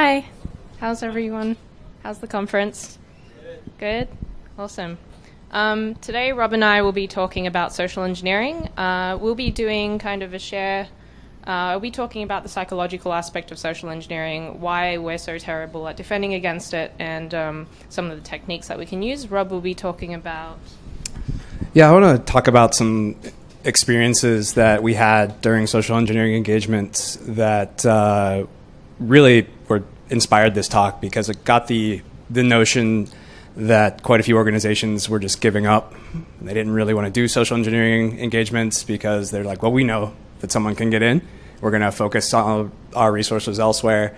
Hi, how's everyone? How's the conference? Good? Awesome. Today, Rob and I will be talking about social engineering. We'll be doing kind of a share. We'll be talking about the psychological aspect of social engineering, why we're so terrible at defending against it, and some of the techniques that we can use. Rob will be talking about... Yeah, I want to talk about some experiences that we had during social engineering engagements that really inspired this talk, because it got the notion that quite a few organizations were just giving up. They didn't really want to do social engineering engagements because they're like, well, we know that someone can get in. We're going to focus on our resources elsewhere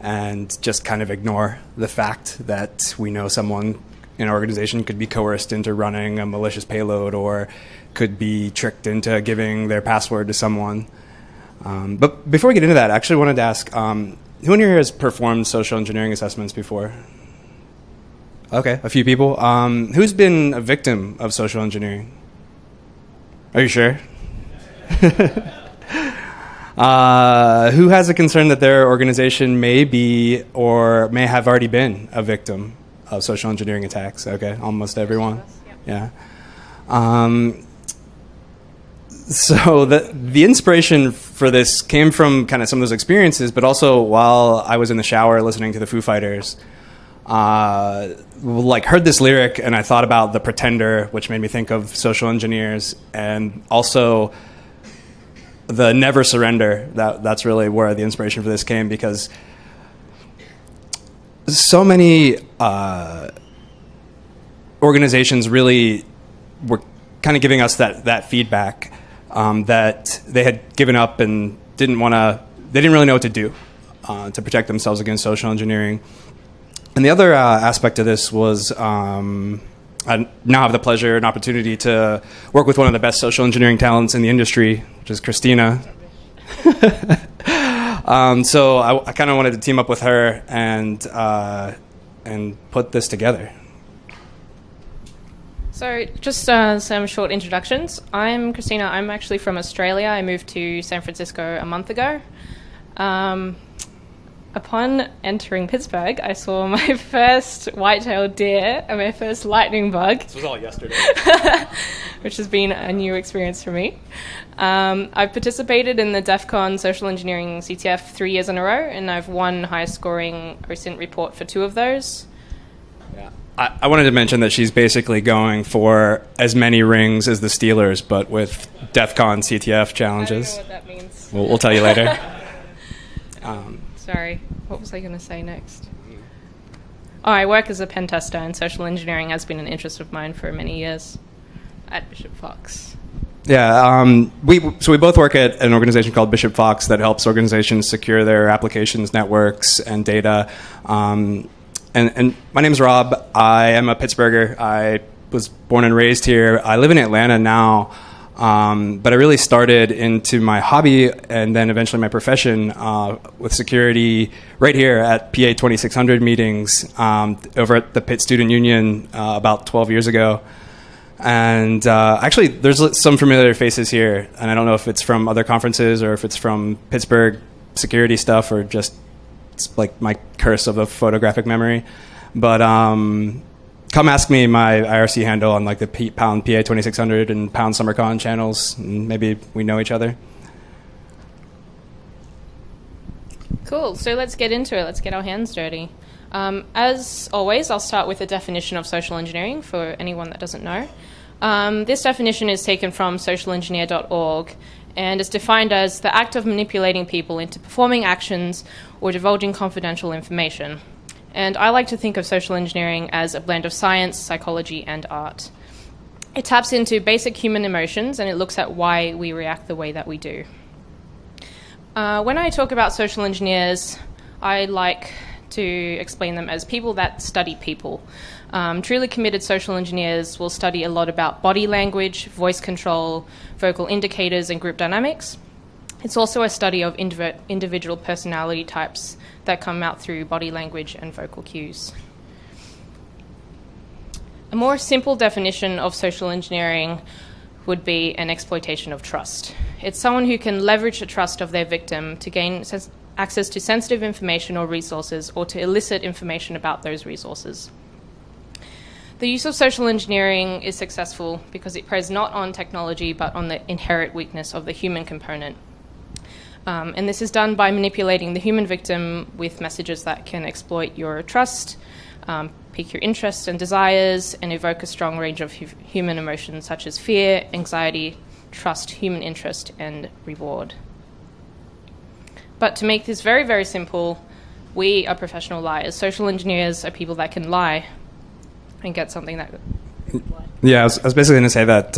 and just kind of ignore the fact that we know someone in an organization could be coerced into running a malicious payload or could be tricked into giving their password to someone. But before we get into that, I actually wanted to ask, who in here has performed social engineering assessments before? Okay, a few people. Who's been a victim of social engineering? Are you sure? Who has a concern that their organization may be or may have already been a victim of social engineering attacks? Okay, almost everyone. Yeah. So the inspiration for this came from kind of some of those experiences, but also while I was in the shower listening to the Foo Fighters, heard this lyric and I thought about The Pretender, which made me think of social engineers, and also the Never Surrender. That's really where the inspiration for this came, because so many organizations really were kind of giving us that feedback that they had given up and they didn't really know what to do to protect themselves against social engineering. And the other aspect of this was I now have the pleasure and opportunity to work with one of the best social engineering talents in the industry, which is Christina. So I kind of wanted to team up with her and put this together. So just some short introductions. I'm Christina. I'm actually from Australia. I moved to San Francisco a month ago. Upon entering Pittsburgh, I saw my first white-tailed deer and my first lightning bug. This was all yesterday. Which has been a new experience for me. I've participated in the DEF CON Social Engineering CTF 3 years in a row, and I've won highest scoring OSINT report for 2 of those. Yeah. I wanted to mention that she's basically going for as many rings as the Steelers, but with DEF CON CTF challenges. I don't know what that means. We'll tell you later. Sorry, what was I going to say next? Oh, I work as a pen tester, and social engineering has been an interest of mine for many years at Bishop Fox. Yeah, we both work at an organization called Bishop Fox that helps organizations secure their applications, networks, and data. And my name's Rob. I am a Pittsburgher. I was born and raised here. I live in Atlanta now. But I really started into my hobby and then eventually my profession with security right here at PA 2600 meetings over at the Pitt Student Union about 12 years ago. And actually, there's some familiar faces here, and I don't know if it's from other conferences or if it's from Pittsburgh security stuff or just it's like my curse of a photographic memory. But come ask me my IRC handle on like the pound PA 2600 and pound SummerCon channels, and maybe we know each other. Cool. So let's get into it. Let's get our hands dirty. As always, I'll start with a definition of social engineering for anyone that doesn't know. This definition is taken from socialengineer.org and is defined as the act of manipulating people into performing actions or divulging confidential information. And I like to think of social engineering as a blend of science, psychology, and art. It taps into basic human emotions, and it looks at why we react the way that we do. When I talk about social engineers, I like to explain them as people that study people. Truly committed social engineers will study a lot about body language, voice control, vocal indicators, and group dynamics. It's also a study of individual personality types that come out through body language and vocal cues. A more simple definition of social engineering would be an exploitation of trust. It's someone who can leverage the trust of their victim to gain access to sensitive information or resources, or to elicit information about those resources. The use of social engineering is successful because it preys not on technology but on the inherent weakness of the human component. And this is done by manipulating the human victim with messages that can exploit your trust, pique your interests and desires, and evoke a strong range of human emotions such as fear, anxiety, trust, human interest, and reward. But to make this very, very simple, we are professional liars. Social engineers are people that can lie and get something that... Yeah, I was basically going to say that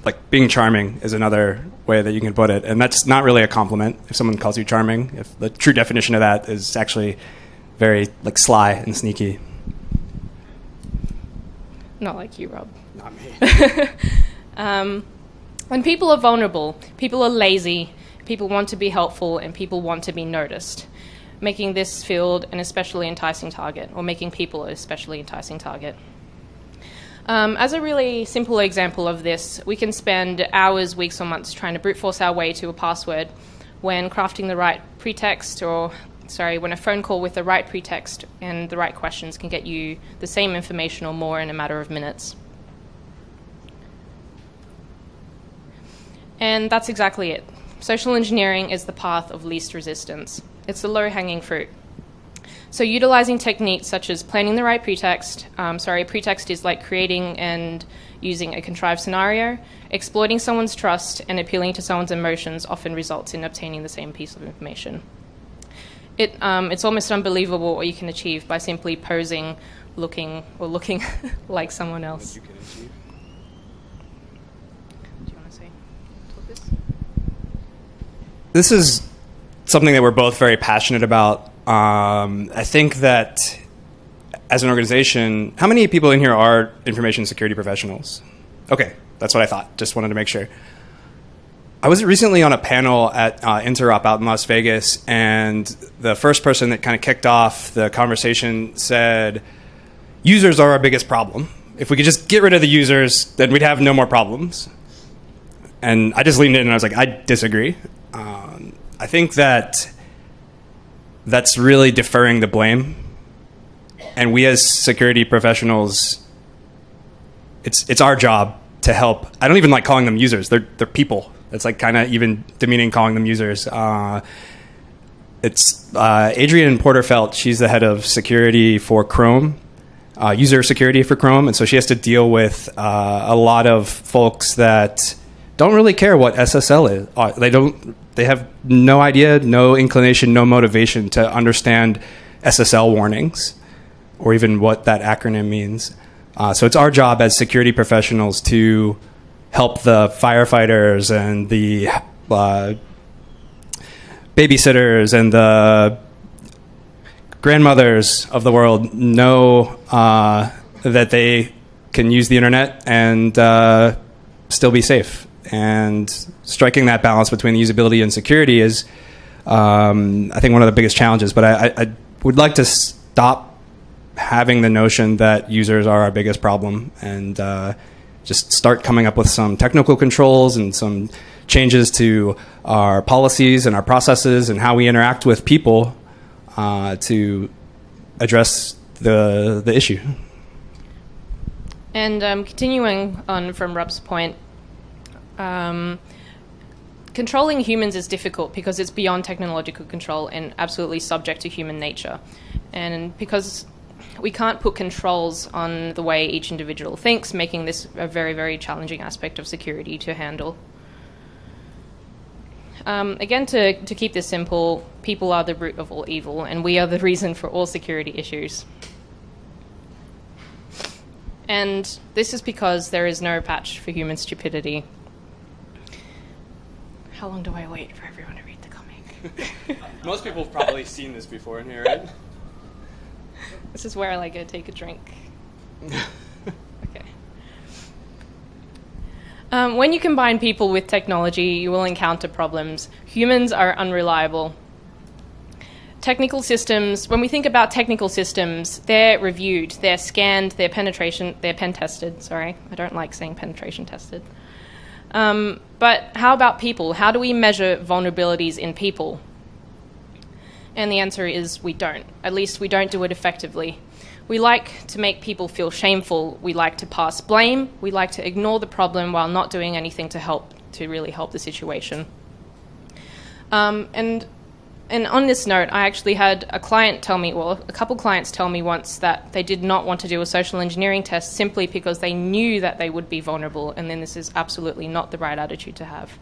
like being charming is another way that you can put it. And that's not really a compliment if someone calls you charming. If the true definition of that is actually very like sly and sneaky. Not like you, Rob. Not me. When people are vulnerable, people are lazy, people want to be helpful, and people want to be noticed, making this field an especially enticing target, or making people an especially enticing target. As a really simple example of this, we can spend hours, weeks, or months trying to brute force our way to a password when crafting the right pretext, when a phone call with the right pretext and the right questions can get you the same information or more in a matter of minutes. And that's exactly it. Social engineering is the path of least resistance. It's the low-hanging fruit. So utilizing techniques such as planning the right pretext, a pretext is like creating and using a contrived scenario, exploiting someone's trust, and appealing to someone's emotions often results in obtaining the same piece of information. It's almost unbelievable what you can achieve by simply posing, looking like someone else. Do you want to say this? This is something that we're both very passionate about. I think that as an organization, how many people in here are information security professionals? Okay, that's what I thought. Just wanted to make sure. I was recently on a panel at Interop out in Las Vegas, and the first person that kind of kicked off the conversation said, users are our biggest problem. If we could just get rid of the users, then we'd have no more problems. And I just leaned in and I was like, I disagree. I think that that's really deferring the blame. And we as security professionals, it's our job to help. I don't even like calling them users. They're people. It's like kind of even demeaning calling them users. It's Adrienne Porterfelt. She's the head of security for Chrome, user security for Chrome. And so she has to deal with a lot of folks that don't really care what SSL is. They have no idea, no inclination, no motivation to understand SSL warnings or even what that acronym means. So it's our job as security professionals to help the firefighters and the babysitters and the grandmothers of the world know that they can use the internet and still be safe. And striking that balance between the usability and security is, I think, one of the biggest challenges. But I would like to stop having the notion that users are our biggest problem and just start coming up with some technical controls and some changes to our policies and our processes and how we interact with people to address the issue. And continuing on from Rob's point, controlling humans is difficult because it's beyond technological control and absolutely subject to human nature. And because we can't put controls on the way each individual thinks, making this a very, very challenging aspect of security to handle. Again, to keep this simple, people are the root of all evil, and we are the reason for all security issues. And this is because there is no patch for human stupidity. How long do I wait for everyone to read the comic? Most people have probably seen this before in here, right? This is where I go take a drink. Okay. When you combine people with technology, you will encounter problems. Humans are unreliable. Technical systems, when we think about technical systems, they're reviewed, they're scanned, they're pen tested. Sorry, I don't like saying penetration tested. But how about people? How do we measure vulnerabilities in people? And the answer is we don't. At least we don't do it effectively. We like to make people feel shameful. We like to pass blame. We like to ignore the problem while not doing anything to really help the situation. And on this note, I actually had a client tell me, well, a couple clients tell me once that they did not want to do a social engineering test simply because they knew that they would be vulnerable, and then this is absolutely not the right attitude to have.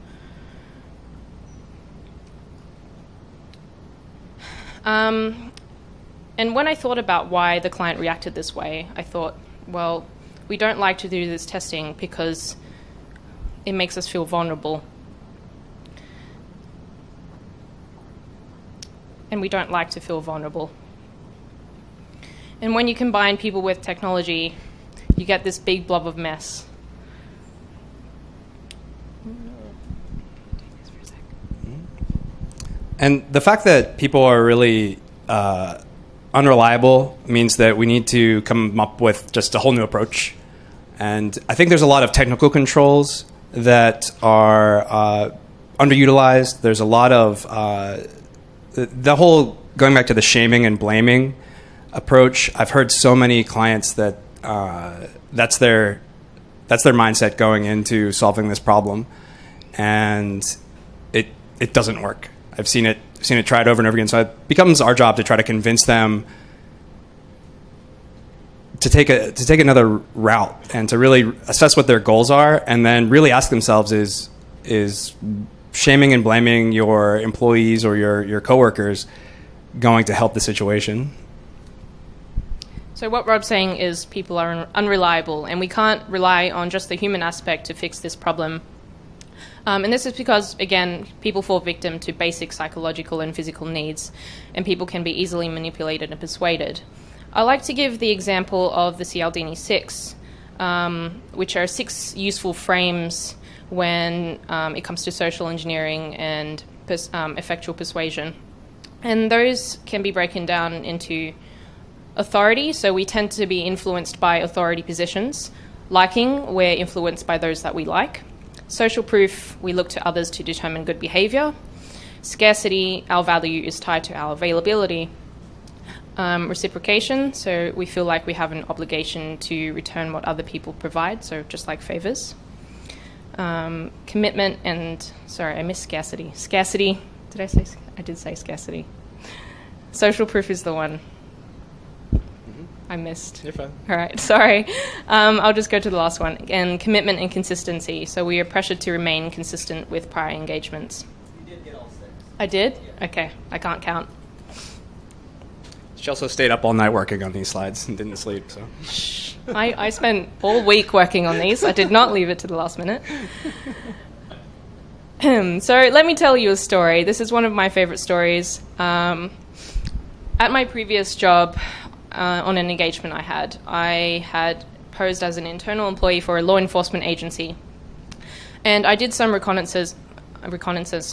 And when I thought about why the client reacted this way, I thought, well, we don't like to do this testing because it makes us feel vulnerable. And we don't like to feel vulnerable. And when you combine people with technology, you get this big blob of mess. And the fact that people are really unreliable means that we need to come up with just a whole new approach. And I think there's a lot of technical controls that are underutilized. There's a lot of the whole going back to the shaming and blaming approach. I've heard so many clients that that's their mindset going into solving this problem, and it doesn't work. I've seen it tried over and over again. So it becomes our job to try to convince them to take another route and to really assess what their goals are, and then really ask themselves is shaming and blaming your employees or your coworkers going to help the situation? So what Rob's saying is people are unreliable, and we can't rely on just the human aspect to fix this problem. And this is because, again, people fall victim to basic psychological and physical needs, and people can be easily manipulated and persuaded. I like to give the example of the Cialdini 6, which are 6 useful frames when it comes to social engineering and effectual persuasion. And those can be broken down into authority, so we tend to be influenced by authority positions. Liking, we're influenced by those that we like. Social proof, we look to others to determine good behavior. Scarcity, our value is tied to our availability. Reciprocation, so we feel like we have an obligation to return what other people provide, so just like favors. Commitment and, sorry, I missed scarcity. Scarcity, did I say, I did say scarcity. Social proof is the one I missed. You're fine. All right, sorry. I'll just go to the last one. And commitment and consistency. So we are pressured to remain consistent with prior engagements. You did get all 6. I did? Yeah. Okay, I can't count. She also stayed up all night working on these slides and didn't sleep. So I spent all week working on these. I did not leave it to the last minute. So let me tell you a story. This is one of my favorite stories. At my previous job, on an engagement I had posed as an internal employee for a law enforcement agency. And I did some reconnaissance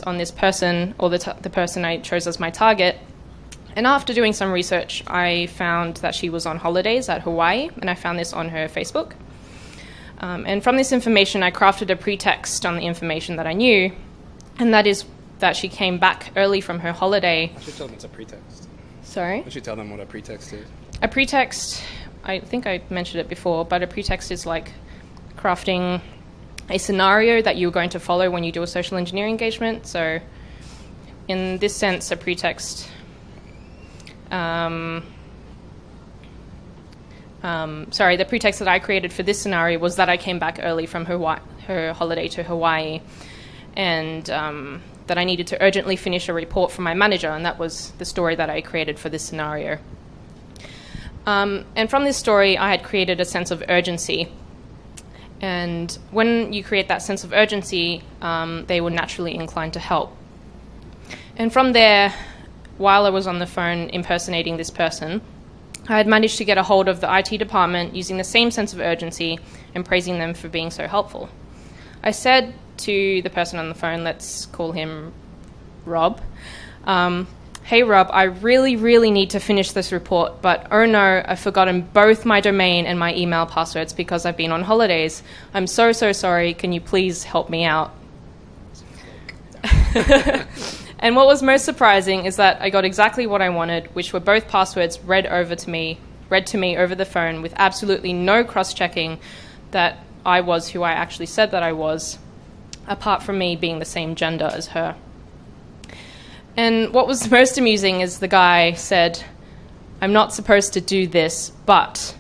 on this person, or the person I chose as my target. And after doing some research, I found that she was on holidays at Hawaii, and I found this on her Facebook. And from this information, I crafted a pretext on the information that I knew, and that is that she came back early from her holiday. I should tell them it's a pretext. Sorry? I should tell them what a pretext is. A pretext, I think I mentioned it before, but a pretext is like crafting a scenario that you're going to follow when you do a social engineering engagement. So in this sense, a pretext, the pretext that I created for this scenario was that I came back early from her holiday to Hawaii, and that I needed to urgently finish a report for my manager, and that was the story that I created for this scenario. And from this story, I had created a sense of urgency. And when you create that sense of urgency, they were naturally inclined to help. And from there, while I was on the phone impersonating this person, I had managed to get a hold of the IT department using the same sense of urgency and praising them for being so helpful. I said to the person on the phone, let's call him Rob, hey Rob, I really, really need to finish this report, but oh no, I've forgotten both my domain and my email passwords because I've been on holidays. I'm so sorry. Can you please help me out? And what was most surprising is that I got exactly what I wanted, which were both passwords read to me over the phone with absolutely no cross-checking that I was who I actually said that I was, apart from me being the same gender as her. And what was most amusing is the guy said, "I'm not supposed to do this, but,"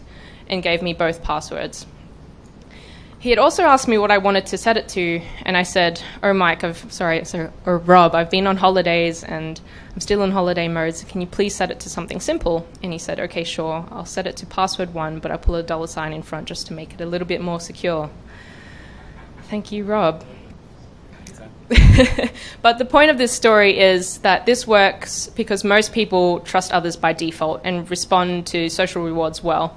and gave me both passwords. He had also asked me what I wanted to set it to, and I said, "Oh, Mike, or Rob, I've been on holidays and I'm still in holiday mode, so can you please set it to something simple?" And he said, "Okay, sure, I'll set it to password 1, but I'll put a $sign in front just to make it a little bit more secure." Thank you, Rob. But the point of this story is that this works because most people trust others by default and respond to social rewards well.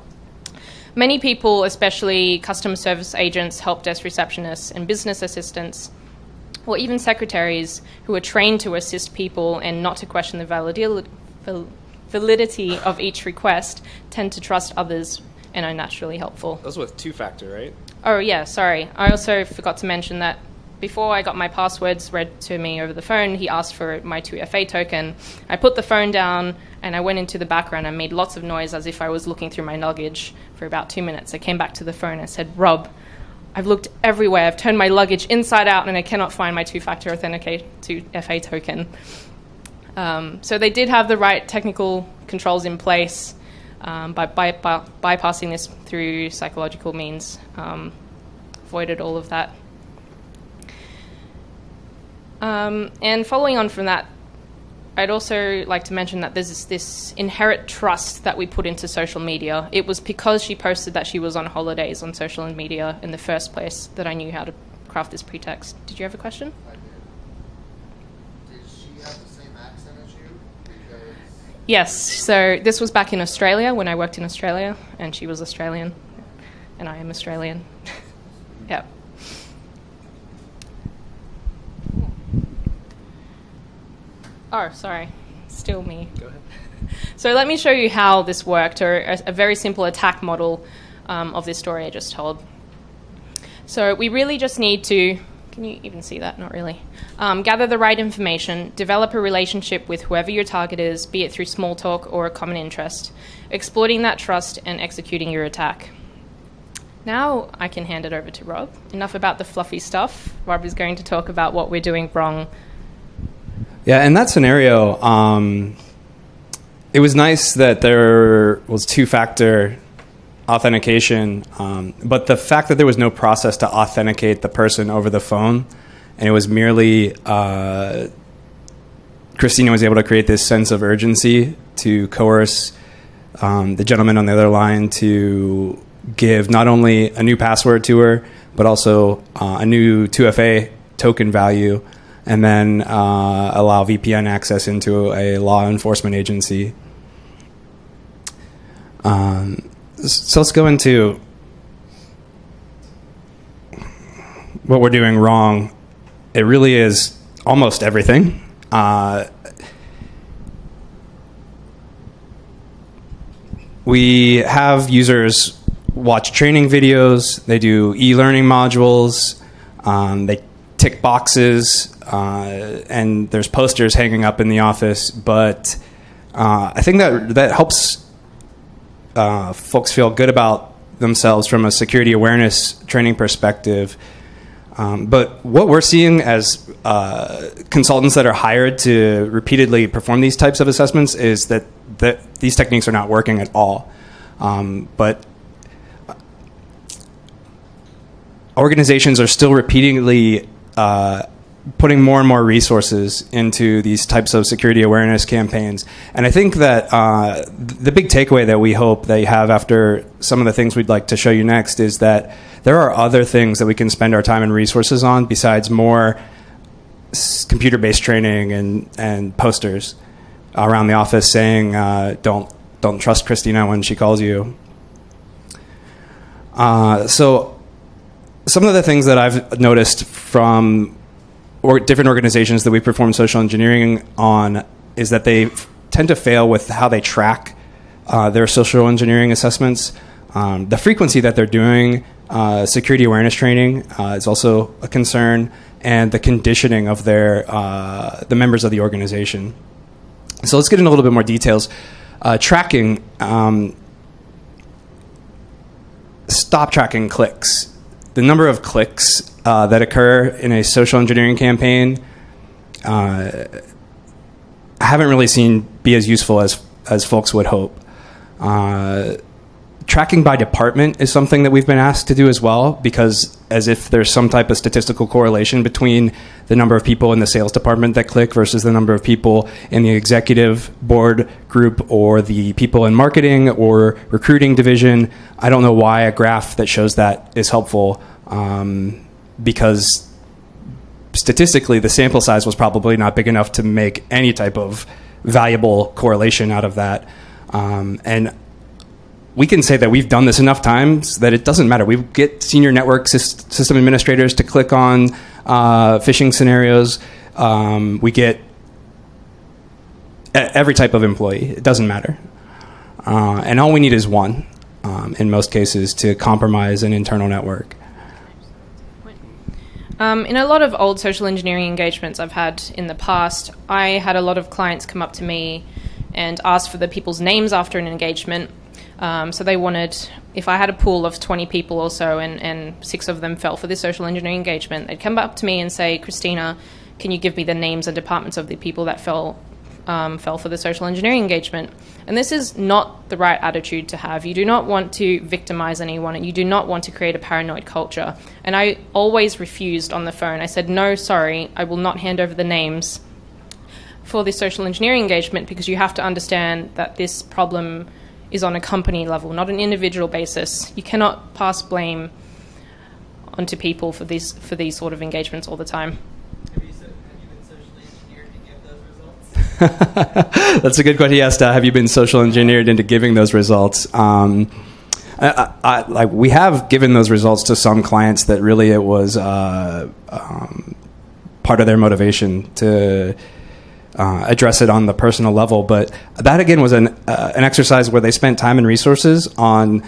Many people, especially customer service agents, help desk receptionists, and business assistants, or even secretaries who are trained to assist people and not to question the validity of each request, tend to trust others and are naturally helpful. Those with two-factor, right? Oh, yeah, sorry. I also forgot to mention that before I got my passwords read to me over the phone, he asked for my 2FA token. I put the phone down and I went into the background and made lots of noise as if I was looking through my luggage for about 2 minutes. I came back to the phone and said, "Rob, I've looked everywhere. I've turned my luggage inside out and I cannot find my two-factor authenticator 2FA token." So they did have the right technical controls in place by bypassing this through psychological means. Avoided all of that. And following on from that, I'd also like to mention that there's this inherent trust that we put into social media. It was because she posted that she was on holidays on social media in the first place that I knew how to craft this pretext. Did you have a question? I did. Did she have the same accent as you? Because Yes, so this was back in Australia when I worked in Australia, and she was Australian, and I am Australian. Yeah. Oh, sorry. Still me. Go ahead. So let me show you how this worked, or a very simple attack model of this story I just told. So we really just need to, can you even see that? Not really. Gather the right information, develop a relationship with whoever your target is, be it through small talk or a common interest, exploiting that trust and executing your attack. Now I can hand it over to Rob. Enough about the fluffy stuff. Rob is going to talk about what we're doing wrong. Yeah, in that scenario, it was nice that there was two-factor authentication, but the fact that there was no process to authenticate the person over the phone, and it was merely Christina was able to create this sense of urgency to coerce the gentleman on the other line to give not only a new password to her, but also a new 2FA token value, and then allow VPN access into a law enforcement agency. So let's go into what we're doing wrong. It really is almost everything. We have users watch training videos. They do e-learning modules. They tick boxes. And there's posters hanging up in the office. But I think that helps folks feel good about themselves from a security awareness training perspective. But what we're seeing as consultants that are hired to repeatedly perform these types of assessments is that these techniques are not working at all. But organizations are still repeatedly putting more and more resources into these types of security awareness campaigns. And I think that the big takeaway that we hope that you have after some of the things we'd like to show you next is that there are other things that we can spend our time and resources on besides more computer-based training and posters around the office saying, don't trust Christina when she calls you. So some of the things that I've noticed from different organizations that we perform social engineering on is that they tend to fail with how they track their social engineering assessments. The frequency that they're doing Security awareness training is also a concern, and the conditioning of the members of the organization. So let's get into a little bit more details. Tracking, stop tracking clicks. The number of clicks that occur in a social engineering campaign, I haven't really seen be as useful as folks would hope. Tracking by department is something that we've been asked to do as well, because as if there's some type of statistical correlation between the number of people in the sales department that click versus the number of people in the executive board group or the people in marketing or recruiting division. I don't know why a graph that shows that is helpful, because statistically the sample size was probably not big enough to make any type of valuable correlation out of that. And we can say that we've done this enough times that it doesn't matter. We get senior network system administrators to click on phishing scenarios. We get every type of employee. It doesn't matter. And all we need is one, in most cases, to compromise an internal network. In a lot of old social engineering engagements I've had in the past, I had a lot of clients come up to me and ask for the people's names after an engagement. So they wanted, if I had a pool of 20 people or so and 6 of them fell for this social engineering engagement, they'd come up to me and say, Christina, can you give me the names and departments of the people that fell for the social engineering engagement? And this is not the right attitude to have. You do not want to victimize anyone, and you do not want to create a paranoid culture. And I always refused on the phone. I said, no, sorry, I will not hand over the names for this social engineering engagement, because you have to understand that this problem is on a company level, not an individual basis. You cannot pass blame onto people for these sort of engagements all the time. Have you been socially engineered to give those results? That's a good question. Yes, have you been social engineered into giving those results? Like we have given those results to some clients that really it was part of their motivation to address it on the personal level. But that, again, was an exercise where they spent time and resources on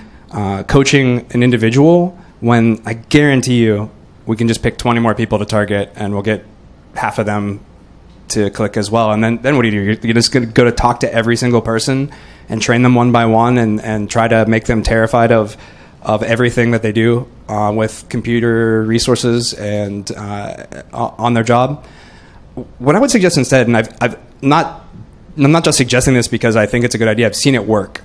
coaching an individual, when I guarantee you we can just pick 20 more people to target and we'll get half of them to click as well. And then what do? You're just going to go to talk to every single person and train them one by one and try to make them terrified of everything that they do with computer resources and on their job. What I would suggest instead, and I'm not just suggesting this because I think it's a good idea, I've seen it work.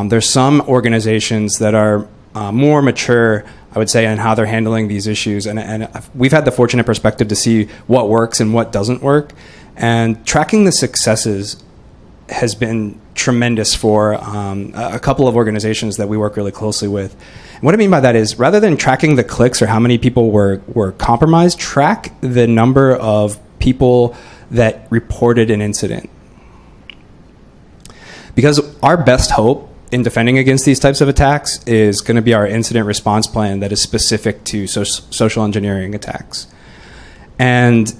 There's some organizations that are more mature, I would say, in how they're handling these issues. And we've had the fortunate perspective to see what works and what doesn't work. And tracking the successes has been tremendous for a couple of organizations that we work really closely with. And what I mean by that is, rather than tracking the clicks or how many people were compromised, track the number of people that reported an incident. Because our best hope in defending against these types of attacks is going to be our incident response plan that is specific to social engineering attacks. And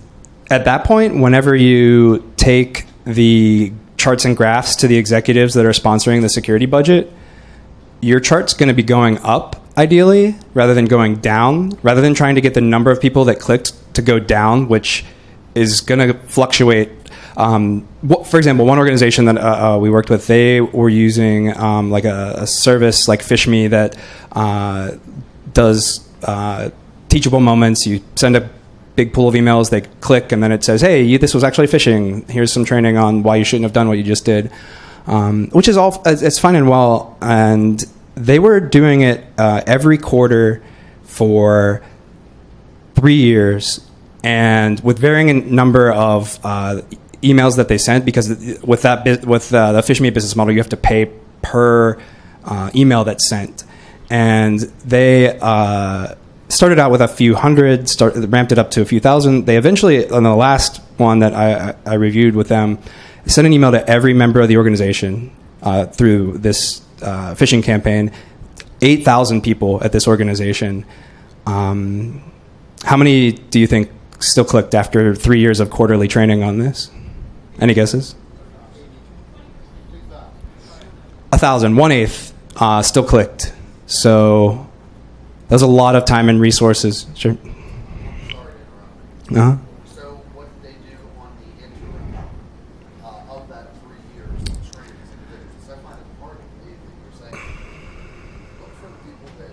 at that point, whenever you take the charts and graphs to the executives that are sponsoring the security budget, your chart's going to be going up, ideally, rather than going down, rather than trying to get the number of people that clicked to go down, which is going to fluctuate. For example, one organization that we worked with, they were using like a service like FishMe that does teachable moments. You send a big pool of emails, they click, and then it says, hey, this was actually phishing. Here's some training on why you shouldn't have done what you just did, which is all, it's fine and well. And they were doing it every quarter for 3 years, and with varying number of emails that they sent, because with the FishMe business model, you have to pay per email that's sent. And they started out with a few hundred, ramped it up to a few thousand. They eventually, on the last one that I reviewed with them, sent an email to every member of the organization through this phishing campaign. 8,000 people at this organization. How many do you think still clicked after 3 years of quarterly training on this? Any guesses? 1,000, 1/8 still clicked. So That was a lot of time and resources. Sure. I'm sorry to interrupt. Uh-huh. So what did they do on the interim of that 3 years of training? Because I find it hard to believe that you're saying, look for the people that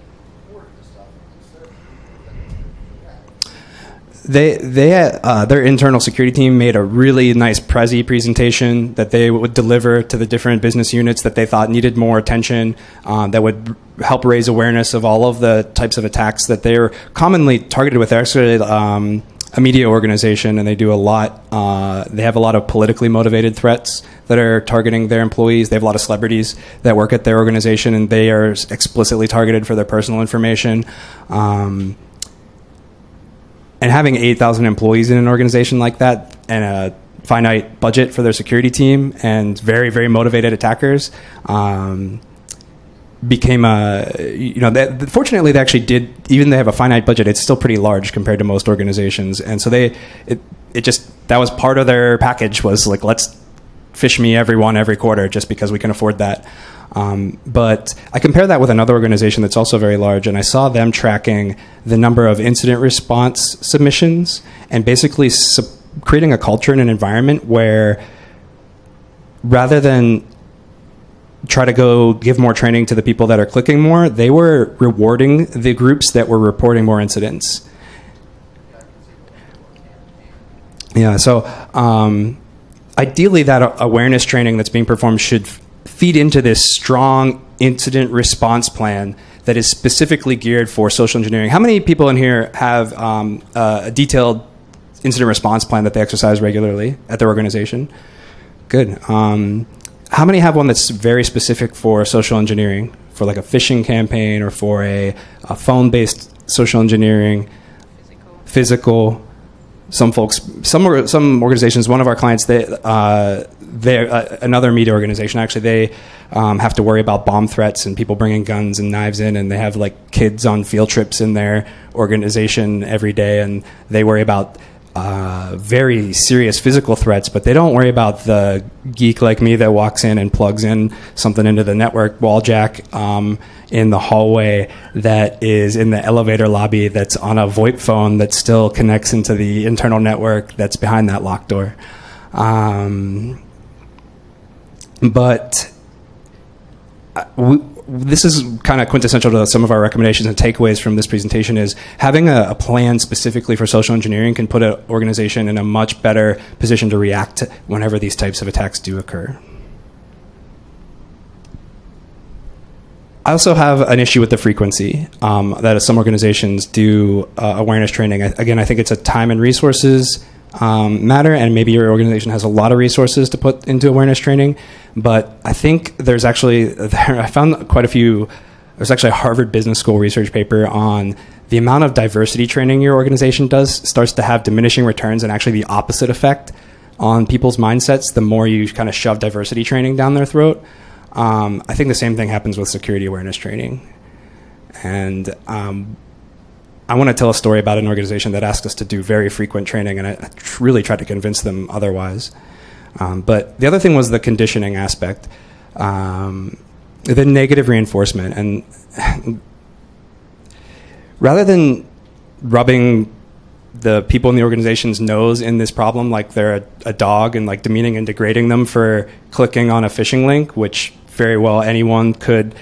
record this stuff instead of the people that Their internal security team made a really nice Prezi presentation that they would deliver to the different business units that they thought needed more attention, that would help raise awareness of all of the types of attacks that they're commonly targeted with. They're actually a media organization, and they do a lot. They have a lot of politically motivated threats that are targeting their employees. They have a lot of celebrities that work at their organization, and they are explicitly targeted for their personal information. And having 8,000 employees in an organization like that and a finite budget for their security team and very, very motivated attackers became fortunately, they actually did, even they have a finite budget, it's still pretty large compared to most organizations. And so that was part of their package, was like, let's fish me everyone every quarter just because we can afford that. But I compare that with another organization that's also very large, and I saw them tracking the number of incident response submissions and basically creating a culture and an environment where, rather than try to go give more training to the people that are clicking more, they were rewarding the groups that were reporting more incidents. Yeah, so ideally that awareness training that's being performed should feed into this strong incident response plan that is specifically geared for social engineering. How many people in here have a detailed incident response plan that they exercise regularly at their organization? Good. How many have one that's very specific for social engineering, for like a phishing campaign or for a phone-based social engineering, physical? Some folks, some organizations. One of our clients, they're another media organization. Actually, they have to worry about bomb threats and people bringing guns and knives in, and they have like kids on field trips in their organization every day, and they worry about very serious physical threats, but they don't worry about the geek like me that walks in and plugs in something into the network wall jack in the hallway that is in the elevator lobby that's on a VoIP phone that still connects into the internal network that's behind that locked door. But this is kind of quintessential to some of our recommendations and takeaways from this presentation. Is having a plan specifically for social engineering can put an organization in a much better position to react whenever these types of attacks do occur. I also have an issue with the frequency that some organizations do awareness training. Again, I think it's a time and resources matter, and maybe your organization has a lot of resources to put into awareness training, but I think there's actually, I found quite a few, there's actually a Harvard Business School research paper on the amount of diversity training your organization does starts to have diminishing returns and actually the opposite effect on people's mindsets the more you kind of shove diversity training down their throat. I think the same thing happens with security awareness training. And I want to tell a story about an organization that asked us to do very frequent training, and I really tried to convince them otherwise. But the other thing was the conditioning aspect, the negative reinforcement. And rather than rubbing the people in the organization's nose in this problem like they're a dog and like demeaning and degrading them for clicking on a phishing link, which very well anyone could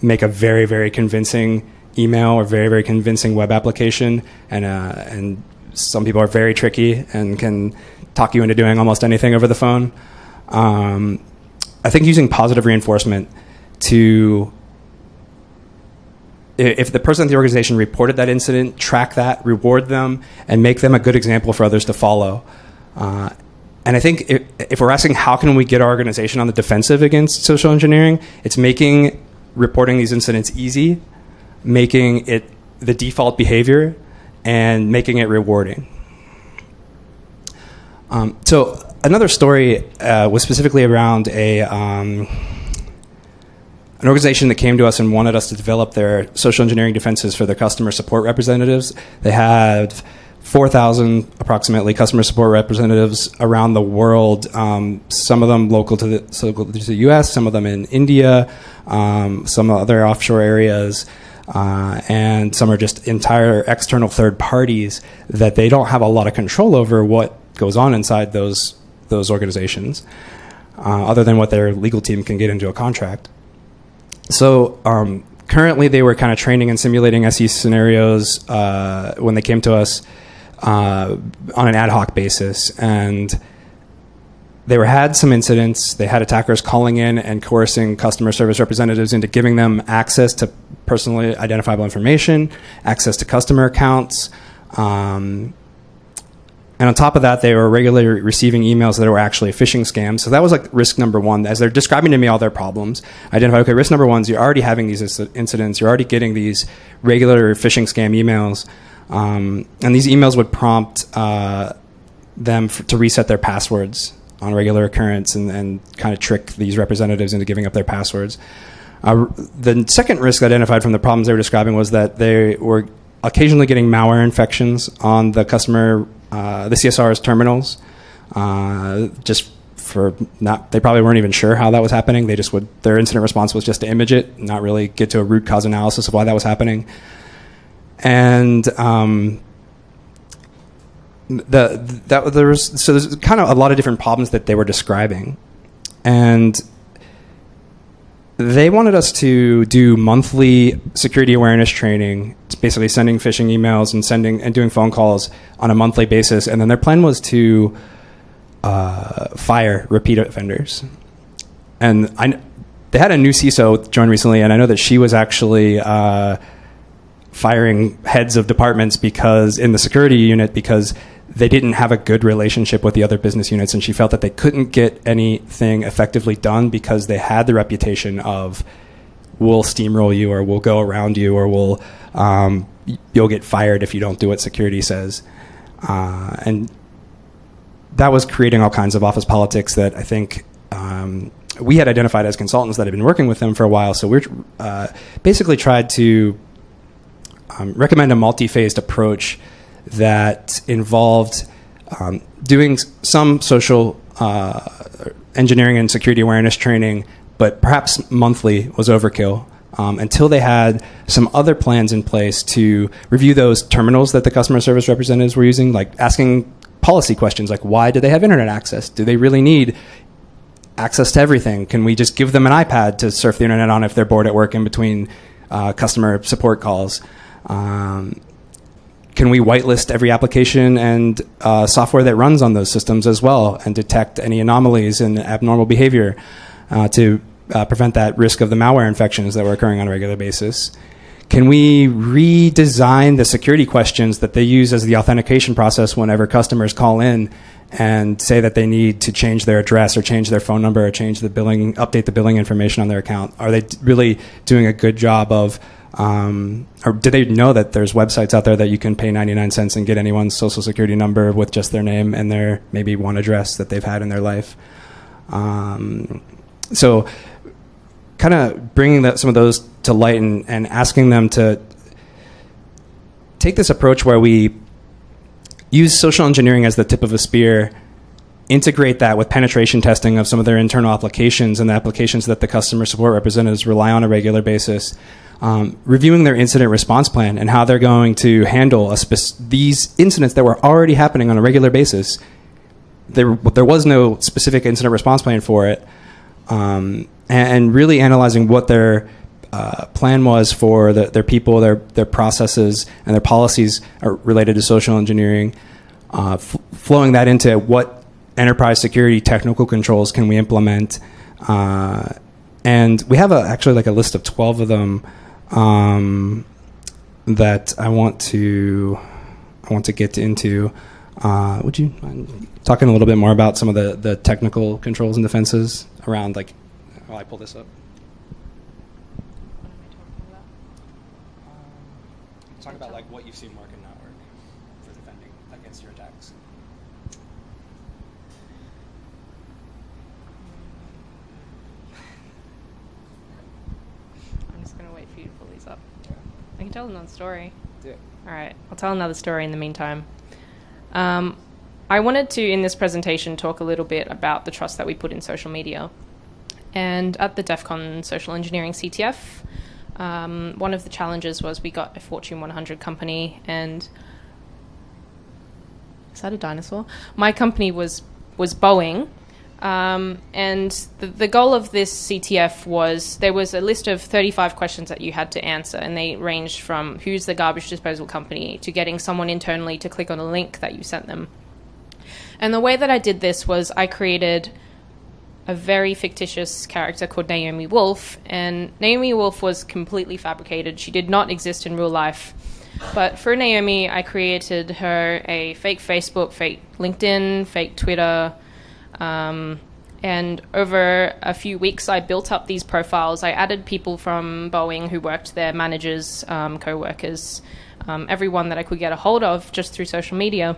make a very, very convincing email or very, very convincing web application, and some people are very tricky and can talk you into doing almost anything over the phone. I think using positive reinforcement to, if the person at the organization reported that incident, track that, reward them, and make them a good example for others to follow. And I think if we're asking how can we get our organization on the defensive against social engineering, it's making reporting these incidents easy, making it the default behavior, and making it rewarding. So another story was specifically around an organization that came to us and wanted us to develop their social engineering defenses for their customer support representatives. They had 4,000 approximately customer support representatives around the world, some of them local to the US, some of them in India, some other offshore areas. and some are just entire external third parties that they don't have a lot of control over what goes on inside those organizations, other than what their legal team can get into a contract. So currently they were kind of training and simulating SE scenarios when they came to us on an ad hoc basis, and they had some incidents. They had attackers calling in and coercing customer service representatives into giving them access to personally identifiable information, access to customer accounts. And on top of that, they were regularly receiving emails that were actually phishing scams. So that was like risk number one. As they're describing to me all their problems, I identify, okay, risk number one is you're already having these incidents. You're already getting these regular phishing scam emails. And these emails would prompt them to reset their passwords on regular occurrence and kind of trick these representatives into giving up their passwords. The second risk identified from the problems they were describing was that they were occasionally getting malware infections on the the CSR's terminals. They probably weren't even sure how that was happening. Their incident response was just to image it, not really get to a root cause analysis of why that was happening. And there's kind of a lot of different problems that they were describing, and they wanted us to do monthly security awareness training, basically sending phishing emails and doing phone calls on a monthly basis. And then their plan was to fire repeat offenders. And they had a new CISO join recently, and I know that she was actually firing heads of departments in the security unit because they didn't have a good relationship with the other business units, and she felt that they couldn't get anything effectively done because they had the reputation of, we'll steamroll you, or we'll go around you, or you'll get fired if you don't do what security says. And that was creating all kinds of office politics that I think we had identified as consultants that had been working with them for a while. So we're basically tried to recommend a multi-phased approach that involved doing some social engineering and security awareness training, but perhaps monthly was overkill, until they had some other plans in place to review those terminals that the customer service representatives were using, like asking policy questions like, why do they have internet access? Do they really need access to everything? Can we just give them an iPad to surf the internet on if they're bored at work in between customer support calls? Can we whitelist every application and software that runs on those systems as well and detect any anomalies and abnormal behavior to prevent that risk of the malware infections that were occurring on a regular basis? Can we redesign the security questions that they use as the authentication process whenever customers call in and say that they need to change their address or change their phone number or update the billing information on their account? Are they really doing a good job of or do they know that there's websites out there that you can pay 99 cents and get anyone's social security number with just their name and their maybe one address that they've had in their life? So kind of bringing some of those to light and asking them to take this approach where we use social engineering as the tip of a spear, integrate that with penetration testing of some of their internal applications and the applications that the customer support representatives rely on a regular basis, reviewing their incident response plan and how they're going to handle these incidents that were already happening on a regular basis. There was no specific incident response plan for it, and really analyzing what their plan was for their people, their processes, and their policies related to social engineering, flowing that into what enterprise security technical controls can we implement. And we have actually a list of 12 of them that I want to get into. Would you mind talking a little bit more about some of the technical controls and defenses around, while I pull this up? What am I talking about? Talk about what you've seen work and not work for defending against your attacks. I'm just going to wait for you to pull these up. I can tell another story. Do it. All right, I'll tell another story in the meantime. I wanted to, in this presentation, talk a little bit about the trust that we put in social media. And at the DEF CON Social Engineering CTF, One of the challenges was we got a Fortune 100 company, and is that a dinosaur? My company was Boeing, and the goal of this CTF was there was a list of 35 questions that you had to answer, and they ranged from who's the garbage disposal company to getting someone internally to click on a link that you sent them. And the way that I did this was I created a very fictitious character called Naomi Wolf, and Naomi Wolf was completely fabricated. She did not exist in real life. But for Naomi, I created her a fake Facebook, fake LinkedIn, fake Twitter, and over a few weeks, I built up these profiles. I added people from Boeing who worked there, managers, co-workers, everyone that I could get a hold of just through social media.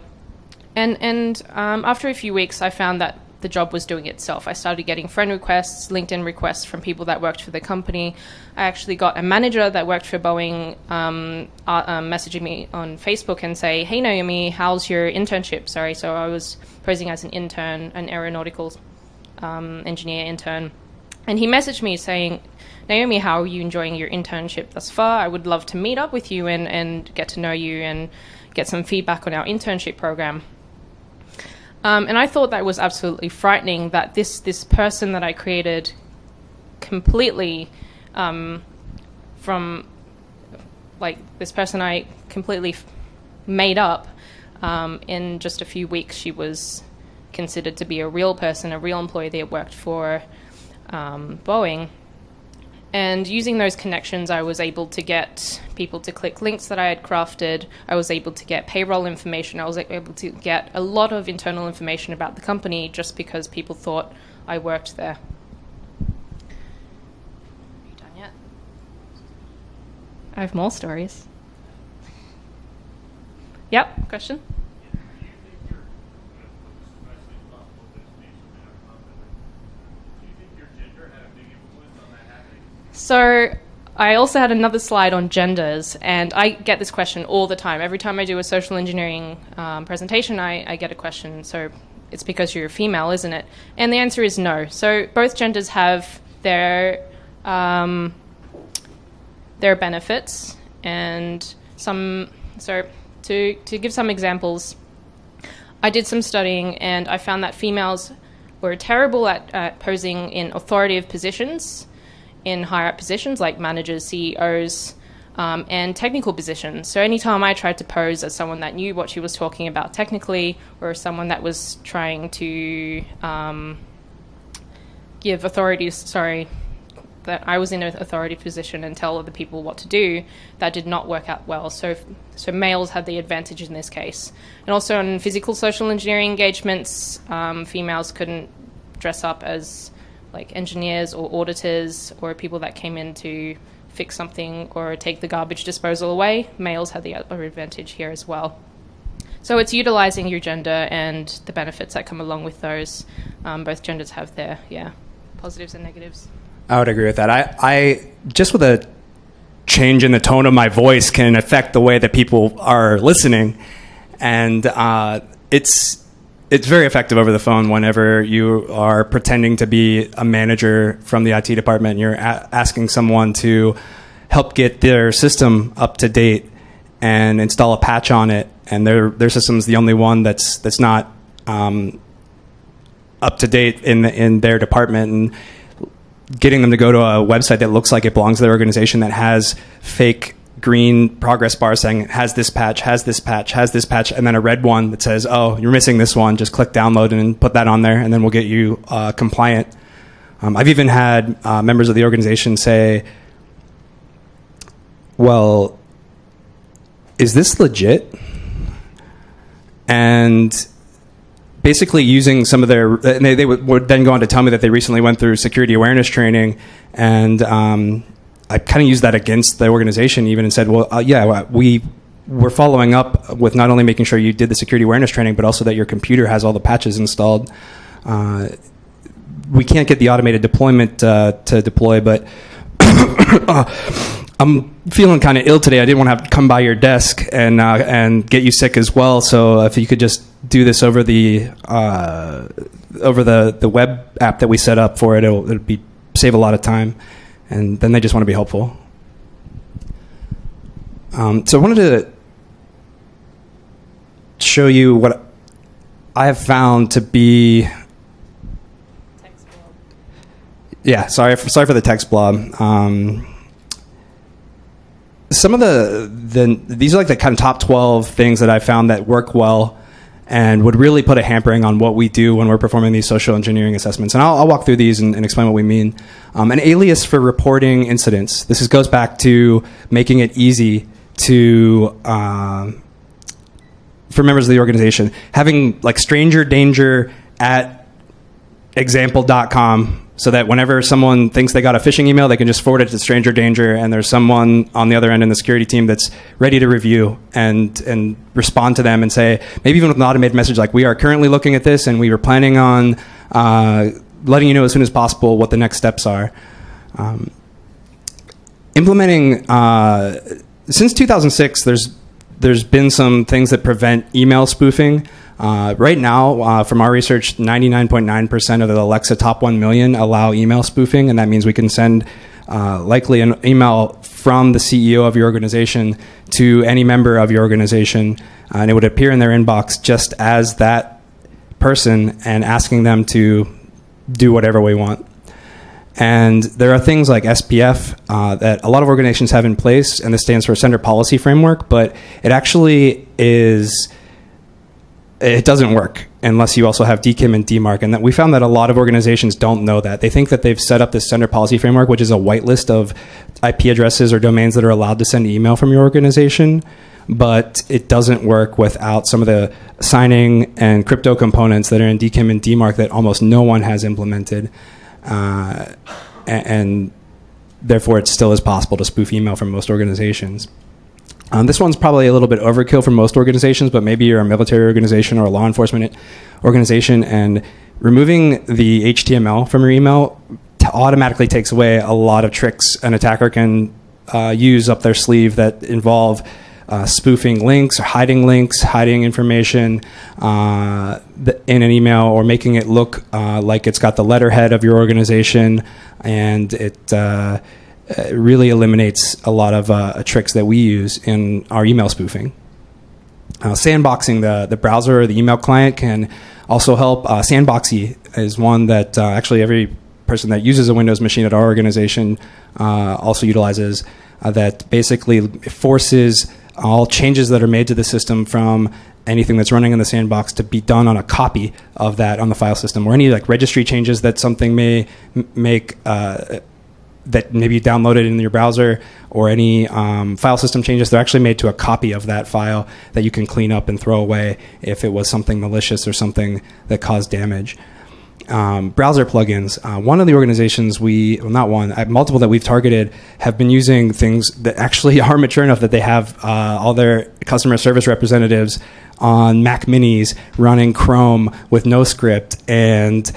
And after a few weeks, I found that the job was doing itself. I started getting friend requests, LinkedIn requests from people that worked for the company. I actually got a manager that worked for Boeing messaging me on Facebook and say, "Hey Naomi, how's your internship?" Sorry, so I was posing as an intern, an aeronautical engineer intern. And he messaged me saying, "Naomi, how are you enjoying your internship thus far? I would love to meet up with you and get to know you and get some feedback on our internship program." And I thought that was absolutely frightening, that this person that I created completely from, like, this person I completely made up, in just a few weeks she was considered to be a real person, a real employee that worked for Boeing. And using those connections, I was able to get people to click links that I had crafted. I was able to get payroll information. I was able to get a lot of internal information about the company just because people thought I worked there. Are you done yet? I have more stories. Yep, question? So I also had another slide on genders, and I get this question all the time. Every time I do a social engineering presentation, I get a question, so it's because you're a female, isn't it? And the answer is no. So both genders have their benefits, and some. So to give some examples, I did some studying, and I found that females were terrible at posing in authoritative positions, in higher-up positions like managers, CEOs, and technical positions. So anytime I tried to pose as someone that knew what she was talking about technically, or someone that was trying to give that I was in an authority position and tell other people what to do, that did not work out well. So males had the advantage in this case. And also in physical social engineering engagements, females couldn't dress up as like engineers or auditors or people that came in to fix something or take the garbage disposal away. Males had the other advantage here as well. So it's utilizing your gender and the benefits that come along with those. Both genders have their positives and negatives. I would agree with that. I just with a change in the tone of my voice can affect the way that people are listening, and it's very effective over the phone whenever you are pretending to be a manager from the IT department and you're asking someone to help get their system up to date and install a patch on it, and their system's the only one that's not up to date in their department, and getting them to go to a website that looks like it belongs to their organization that has fake green progress bar saying has this patch, has this patch, has this patch, and then a red one that says, "Oh, you're missing this one. Just click download and put that on there, and then we'll get you compliant." I've even had members of the organization say, "Well, is this legit?" And basically using some of their, and they would then go on to tell me that they recently went through security awareness training, and I kind of used that against the organization even and said, well, we're following up with not only making sure you did the security awareness training, but also that your computer has all the patches installed. We can't get the automated deployment to deploy, but I'm feeling kind of ill today. I didn't want to have to come by your desk and get you sick as well. So if you could just do this over the web app that we set up for it, it'll save a lot of time. And then they just want to be helpful. So I wanted to show you what I have found to be. Text blob. Yeah, sorry for the text blob. Some of these are like the kind of top 12 things that I found that work well and would really put a hampering on what we do when we're performing these social engineering assessments. And I'll walk through these and explain what we mean. An alias for reporting incidents. This goes back to making it easy to for members of the organization. Having like stranger danger at example.com so that whenever someone thinks they got a phishing email, they can just forward it to stranger danger, and there's someone on the other end in the security team that's ready to review and respond to them and say, maybe even with an automated message like, we are currently looking at this and we were planning on letting you know as soon as possible what the next steps are. Implementing, since 2006, there's been some things that prevent email spoofing. Right now, from our research, 99.9% of the Alexa top 1 million allow email spoofing, and that means we can send likely an email from the CEO of your organization to any member of your organization, and it would appear in their inbox just as that person and asking them to do whatever we want. And there are things like SPF that a lot of organizations have in place, and this stands for Sender Policy Framework, but it actually it doesn't work unless you also have DKIM and DMARC. And that we found that a lot of organizations don't know that. They think that they've set up this Sender Policy Framework, which is a whitelist of IP addresses or domains that are allowed to send email from your organization, but it doesn't work without some of the signing and crypto components that are in DKIM and DMARC that almost no one has implemented. And therefore it still is possible to spoof email from most organizations. This one's probably a little bit overkill for most organizations, but maybe you're a military organization or a law enforcement organization, and removing the HTML from your email automatically takes away a lot of tricks an attacker can use up their sleeve that involve spoofing links, or hiding information in an email, or making it look like it's got the letterhead of your organization, and it really eliminates a lot of tricks that we use in our email spoofing. Sandboxing the browser or the email client can also help. Sandboxy is one that actually every person that uses a Windows machine at our organization also utilizes, that basically forces all changes that are made to the system from anything that's running in the sandbox to be done on a copy of that on the file system, or any like registry changes that something may make that maybe you downloaded in your browser, or any file system changes, they're actually made to a copy of that file that you can clean up and throw away if it was something malicious or something that caused damage. Browser plugins. One of the organizations multiple that we've targeted have been using things that actually are mature enough that they have all their customer service representatives on Mac Minis running Chrome with no script, and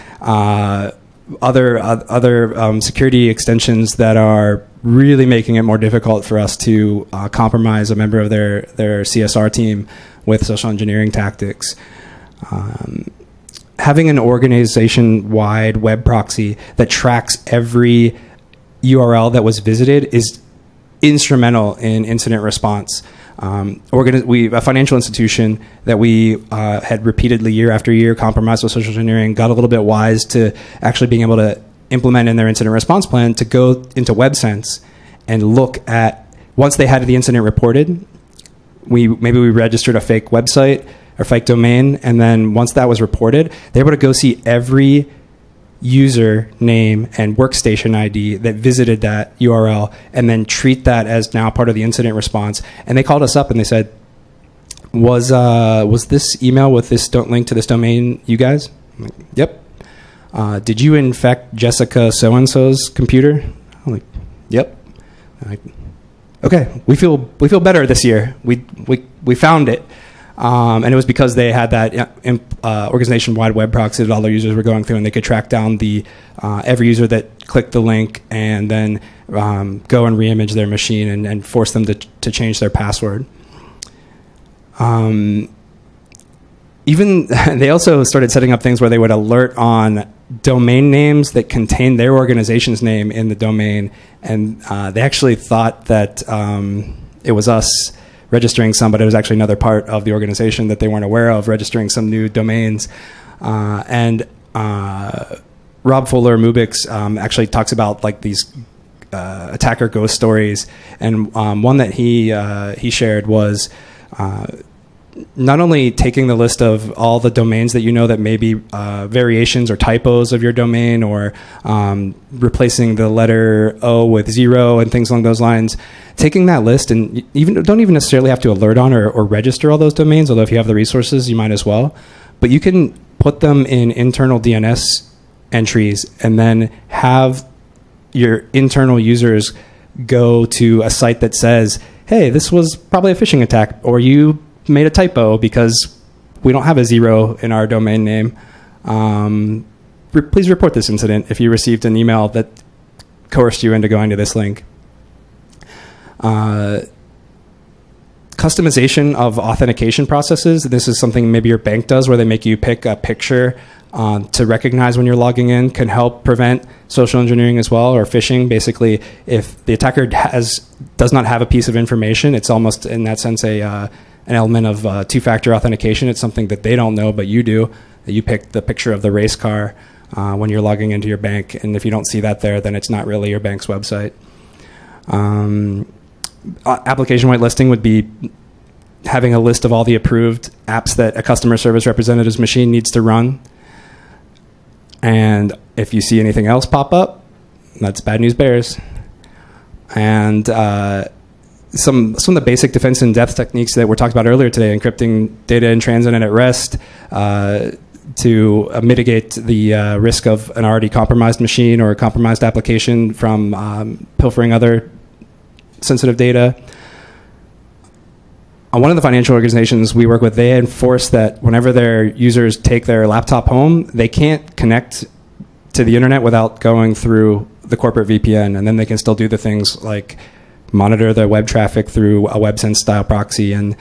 other security extensions that are really making it more difficult for us to compromise a member of their CSR team with social engineering tactics. Having an organization-wide web proxy that tracks every URL that was visited is instrumental in incident response. A financial institution that we had repeatedly year after year compromised with social engineering got a little bit wise to actually being able to implement in their incident response plan to go into WebSense and look at, once they had the incident reported, maybe we registered a fake website or fake domain, and then once that was reported, they were able to go see every user name and workstation ID that visited that URL, and then treat that as now part of the incident response. And they called us up and they said, was this email with this link to this domain you guys? I'm like, yep. Did you infect Jessica so-and-so's computer? I'm like, yep. I'm like, okay, we feel better this year. We found it. And it was because they had that organization-wide web proxy that all their users were going through, and they could track down every user that clicked the link and then go and reimage their machine and force them to change their password. Even they also started setting up things where they would alert on domain names that contain their organization's name in the domain, and they actually thought that it was us registering some, but it was actually another part of the organization that they weren't aware of, registering some new domains. And Rob Fuller Mubix actually talks about like these attacker ghost stories, and one that he shared was not only taking the list of all the domains that you know that may be variations or typos of your domain, or replacing the letter O with 0 and things along those lines, taking that list, and don't even necessarily have to alert on or register all those domains, although if you have the resources, you might as well. But you can put them in internal DNS entries and then have your internal users go to a site that says, hey, this was probably a phishing attack, or you made a typo because we don't have a 0 in our domain name. Please report this incident if you received an email that coerced you into going to this link. Customization of authentication processes. This is something maybe your bank does, where they make you pick a picture to recognize when you're logging in, can help prevent social engineering as well, or phishing. Basically, if the attacker does not have a piece of information, it's almost in that sense an element of two-factor authentication. It's something that they don't know, but you do. That you pick the picture of the race car when you're logging into your bank, and if you don't see that there, then it's not really your bank's website. Application whitelisting would be having a list of all the approved apps that a customer service representative's machine needs to run. And if you see anything else pop up, that's bad news bears. And some of the basic defense in depth techniques that were talked about earlier today, encrypting data in transit and at rest to mitigate the risk of an already compromised machine or a compromised application from pilfering other sensitive data. One of the financial organizations we work with, they enforce that whenever their users take their laptop home, they can't connect to the internet without going through the corporate VPN, and then they can still do the things like monitor the web traffic through a WebSense style proxy, and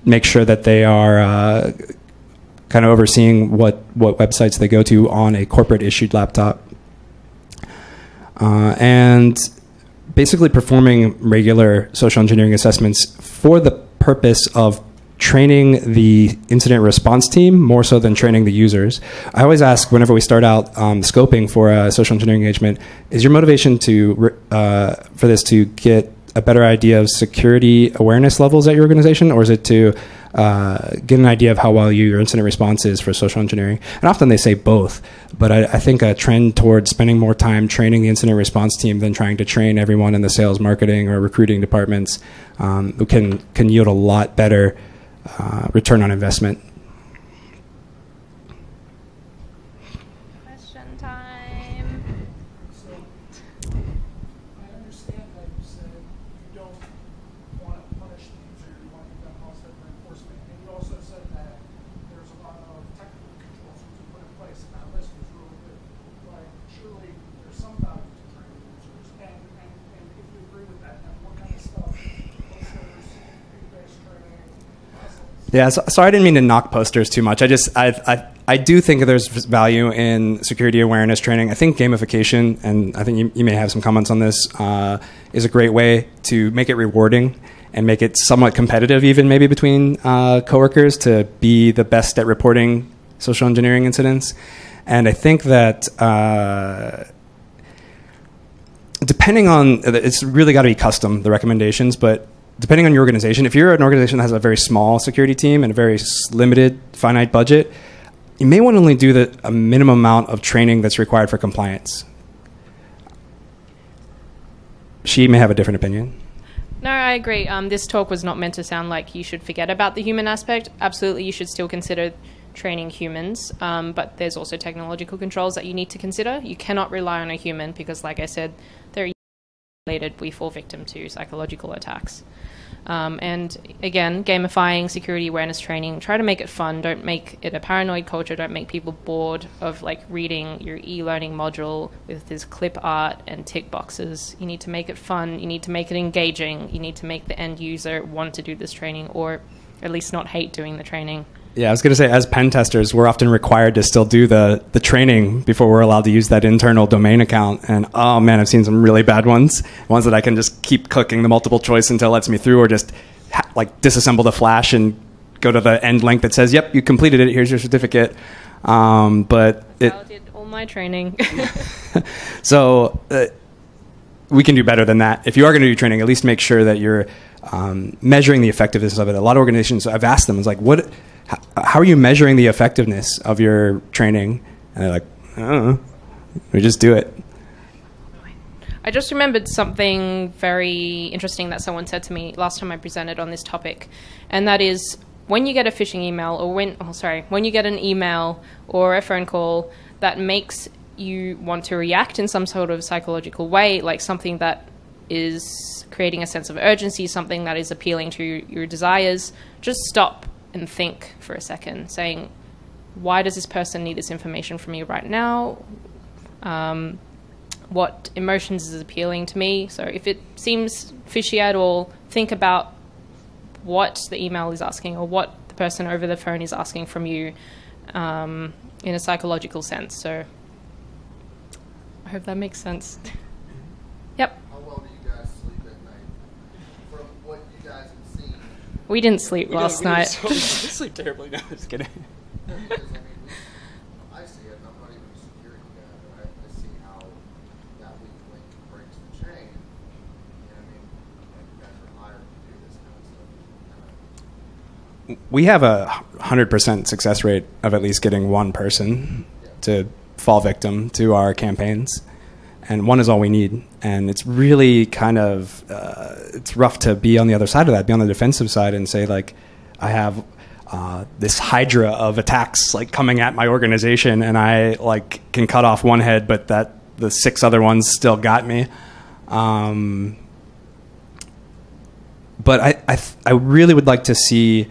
make sure that they are kind of overseeing what websites they go to on a corporate issued laptop. And basically performing regular social engineering assessments for the purpose of training the incident response team more so than training the users. I always ask whenever we start out scoping for a social engineering engagement, is your motivation to for this to get a better idea of security awareness levels at your organization, or is it to get an idea of how well your incident response is for social engineering? And often they say both, but I think a trend towards spending more time training the incident response team than trying to train everyone in the sales, marketing, or recruiting departments can yield a lot better return on investment. Question time. So, I understand that you said you don't want to punish the user, you want to give them positive reinforcement. And you also said that there's a lot of technical controls you can put in place, and that list was really good. But surely there's some value to training users. And if you agree with that, then what kind of stuff? Posters, feed-based training, lessons? Yeah, so I didn't mean to knock posters too much. I do think there's value in security awareness training. I think gamification, and I think you may have some comments on this, is a great way to make it rewarding and make it somewhat competitive, even maybe between coworkers, to be the best at reporting social engineering incidents. And I think that depending on, it's really got to be custom, the recommendations, but depending on your organization, if you're an organization that has a very small security team and a very limited, finite budget, you may want to only do a minimum amount of training that's required for compliance. She may have a different opinion. No, I agree. This talk was not meant to sound like you should forget about the human aspect. Absolutely, you should still consider training humans, but there's also technological controls that you need to consider. You cannot rely on a human because, like I said, they're related. We fall victim to psychological attacks. And again, gamifying security awareness training, try to make it fun. Don't make it a paranoid culture. Don't make people bored of like reading your e-learning module with this clip art and tick boxes. You need to make it fun. You need to make it engaging. You need to make the end user want to do this training, or at least not hate doing the training. Yeah, I was going to say, as pen testers, we're often required to still do the training before we're allowed to use that internal domain account. And oh man, I've seen some really bad ones that I can just keep clicking the multiple choice until it lets me through, or just like disassemble the flash and go to the end link that says, "Yep, you completed it. Here's your certificate." But That's how I did all my training. So we can do better than that. If you are going to do training, at least make sure that you're measuring the effectiveness of it. A lot of organizations, I've asked them, it's like, how are you measuring the effectiveness of your training? And they're like, I don't know. We just do it. I just remembered something very interesting that someone said to me last time I presented on this topic, and that is, when you get a phishing email, or when you get an email or a phone call that makes you want to react in some sort of psychological way, like something that is creating a sense of urgency, something that is appealing to your desires, just stop and think for a second, saying, why does this person need this information from me right now? What emotions is appealing to me? So if it seems fishy at all, think about what the email is asking, or what the person over the phone is asking from you, in a psychological sense. So I hope that makes sense. Yep. How well do you guys sleep at night? From what you guys have seen. We didn't sleep last night. We sleep terribly. No, just kidding. Because, I mean, I see it, and I'm not even a security guy, but I see how that weak link breaks the chain. And I mean, you guys are hired to do this kind of stuff. We have a 100% success rate of at least getting one person to fall victim to our campaigns. And one is all we need. And it's really kind of, it's rough to be on the other side of that, be on the defensive side and say, like, I have this hydra of attacks like coming at my organization, and I like can cut off one head, but that the 6 other ones still got me. But I really would like to see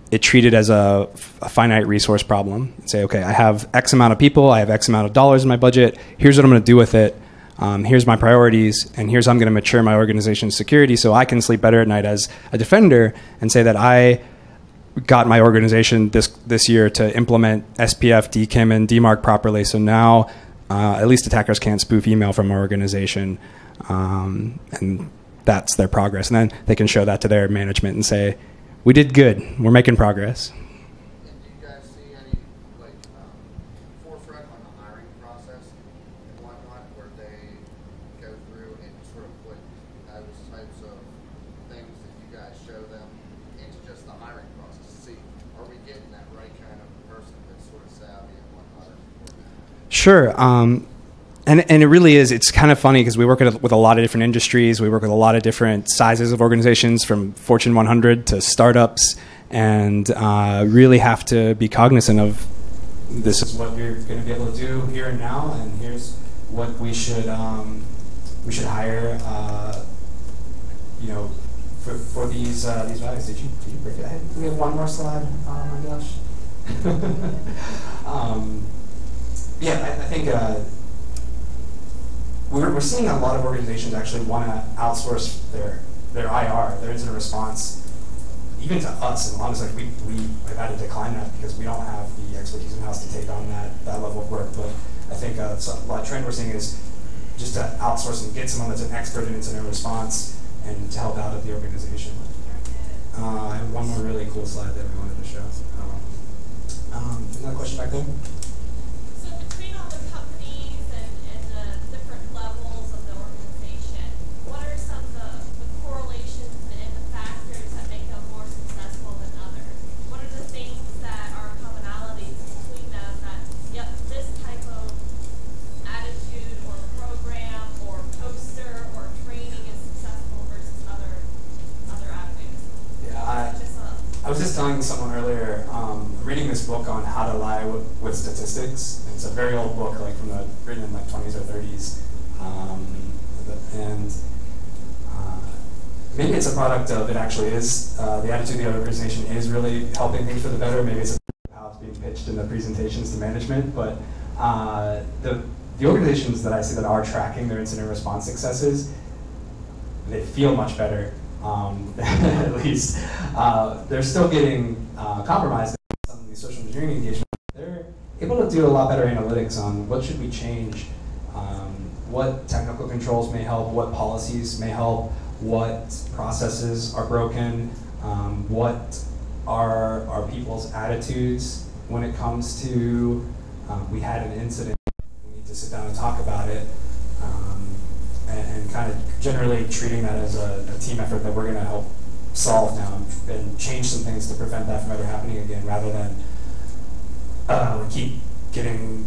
it treated as a finite resource problem. Say, okay, I have X amount of people, I have X amount of dollars in my budget, here's what I'm going to do with it, here's my priorities, and here's how I'm going to mature my organization's security so I can sleep better at night as a defender, and say that I got my organization this year to implement SPF, DKIM, and DMARC properly, so now at least attackers can't spoof email from our organization, and that's their progress. And then they can show that to their management and say, we did good. We're making progress. And do you guys see any forefront on the hiring process and whatnot, where they go through and sort of put those types of things that you guys show them into just the hiring process to see, are we getting that right kind of person that's sort of savvy and whatnot? Sure. And it really is. It's kind of funny because we work with a lot of different industries. We work with a lot of different sizes of organizations, from Fortune 100 to startups, and really have to be cognizant of this is what you're going to be able to do here and now, and here's what we should hire. For these values. Did you break it? We have one more slide. Oh my gosh. I think. We're seeing a lot of organizations actually want to outsource their IR, their incident response, even to us. And honestly, we have had to decline that because we don't have the expertise in-house to take on that level of work. But I think a lot of trend we're seeing is just to outsource and get someone that's an expert in incident response and to help out at the organization. I have one more really cool slide that we wanted to show. Another question back there? I was just telling someone earlier, I'm reading this book on how to lie with statistics. It's a very old book, like written in like 20s or 30s. Maybe it's a product of it actually is, the attitude of the organization is really helping things for the better. Maybe it's how it's being pitched in the presentations to management. But the organizations that I see that are tracking their incident response successes, they feel much better. At least they're still getting compromised engineering engagement, they're able to do a lot better analytics on what should we change, what technical controls may help, what policies may help, what processes are broken, what are people's attitudes when it comes to, we had an incident, we need to sit down and talk about it, and kind of generally treating that as a team effort that we're going to help solve now and change some things to prevent that from ever happening again, rather than keep getting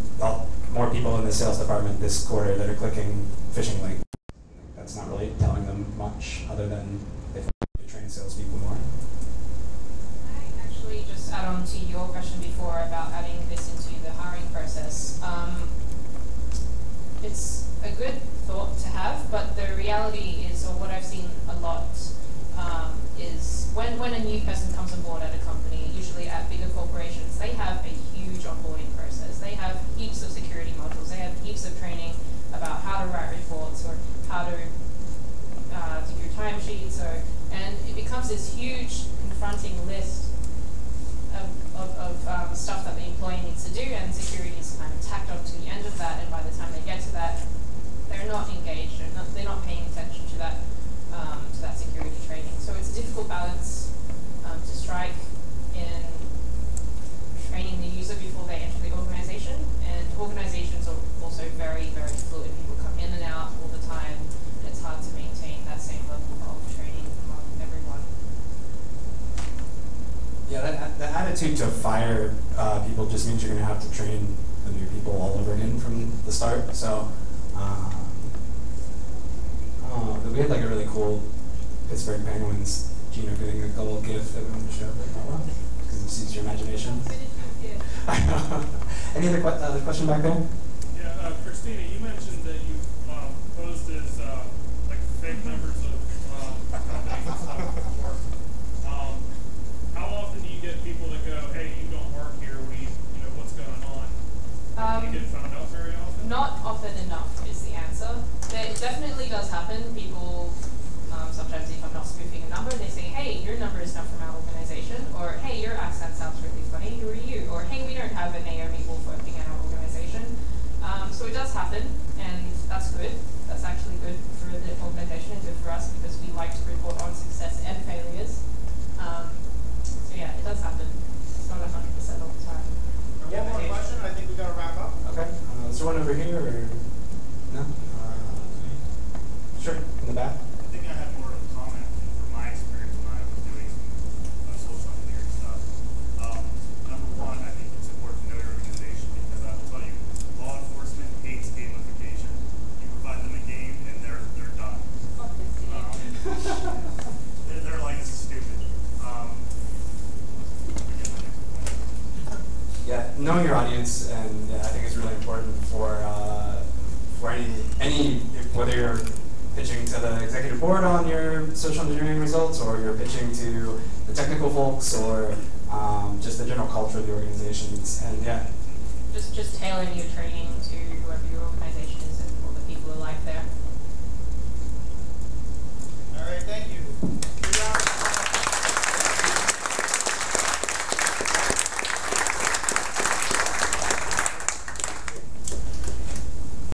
more people in the sales department this quarter that are clicking phishing link. That's not really telling them much other than they need to train salespeople more. I actually just add on to your question before about adding this into the hiring process. It's a good thought to have, but the reality is, or what I've seen a lot, is when a new person comes on board at a company, usually at bigger corporations, they have a huge onboarding process. They have heaps of security modules. They have heaps of training about how to write reports or how to do your timesheets, and it becomes this huge confronting list of stuff that the employee needs to do, and security is kind of tacked on to the end of that, and by the time they get to that, they're not engaged, they're not paying attention to that security training. So it's a difficult balance to strike in training the user before they enter the organization, and organizations are also very, very fluid. People come in and out all the time, and it's hard to maintain that same level of training among everyone. Yeah, the attitude to fire people just means you're going to have to train the new people all over again from the start. So we had like a really cool Pittsburgh Penguins Gino getting a goal gift that we wanted to show, because it sees your imagination. Any other question back there? Yeah, Christina, you mentioned that you posed as like fake members of companies and stuff before. How often do you get people that go, "Hey, you don't work here. What's going on?" Do you get found out very often? Not often enough is the answer. It definitely does happen. People, sometimes if I'm not spoofing a number, they say, "Hey, your number is not from our organization," or "Hey, your accent sounds really funny. Who are you?" Or "Hey, we don't have a Naomi Wolf working in our organization." So it does happen, and that's good. That's actually good for the organization and good for us, because we like to report on success and failures. So yeah, it does happen. It's not 100% all the time. One more question. I think we got to wrap up. Okay. Is there one over here or no? Sure, in the back. I think I had more of a comment from my experience when I was doing some social engineering stuff. Number one, I think it's important to know your organization, because I will tell you, law enforcement hates gamification. You provide them a game and they're done. They're like, this is stupid. Yeah, knowing your audience, and I think is really important for any whether you're pitching to the executive board on your social engineering results, or you're pitching to the technical folks, or just the general culture of the organizations. And yeah, Just tailoring your training